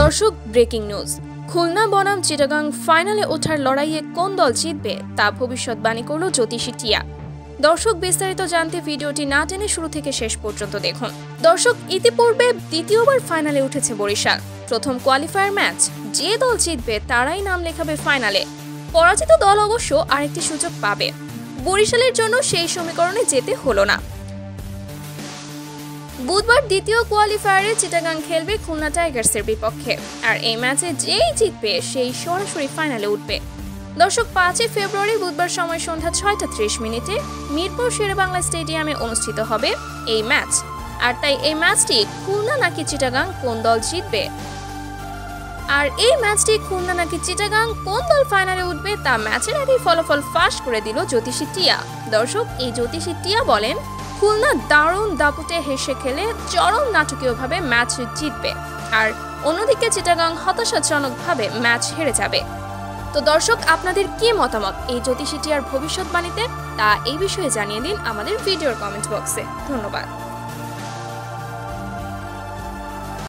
দর্শক, breaking news. Khulna বনাম চিটাগাং ফাইনালে ওঠার লড়াইয়ে কোন দল জিতবে তা ভবিষ্যৎবাণী করল জ্যোতিষী টিয়া। দর্শক, বিস্তারিত জানতে ভিডিওটি না টেনে শুরু থেকে শেষ পর্যন্ত দেখুন। দর্শক, ইতিপূর্বে দ্বিতীয়বার ফাইনালে উঠেছে বরিশাল। প্রথম কোয়ালিফায়ার ম্যাচ যে দল জিতবে তারাই নাম লেখাবে ফাইনালে। পরাজিত দল অবশ্য আরেকটি সুযোগ পাবে। বরিশালের জন্য সেই সমীকরণে যেতে হলো না। বুধবার দ্বিতীয় কোয়ালিফায়ারে চিটাগাং খেলবে খুলনা টাইগার্সের বিপক্ষে, আর এই ম্যাচে যেই জিতবে সেই সরাসরি ফাইনালে উঠবে। দর্শক, 5 ফেব্রুয়ারি বুধবার সময় সন্ধ্যা 6:30 মিরপুর শেরেবাংলা স্টেডিয়ামে অনুষ্ঠিত হবে এই ম্যাচ। আর তাই এই ম্যাচটি খুলনা নাকি চিটাগাং কোন দল জিতবে, আর এই ম্যাচটি খুলনা নাকি চিটাগাং কোন দল ফাইনালে উঠবে তা ম্যাচের আগেই ফলাফল ফাঁস করে দিল জ্যোতিষী টিয়া। দর্শক, এই জ্যোতিষী টিয়া বলেন, খুলনা দারুণ দাপুটে হেসে খেলে চরম নাটকীয়ভাবে ম্যাচ জিতবে, আর অন্যদিকে চিটাগাং হতাশাজনকভাবে ম্যাচ হেরে যাবে। তো দর্শক, আপনাদের কি মতামত এই জ্যোতিষী টিয়ার ভবিষ্যৎবাণীতে তা এই বিষয়ে জানিয়ে দিন আমাদের ভিডিওর কমেন্ট বক্সে। ধন্যবাদ।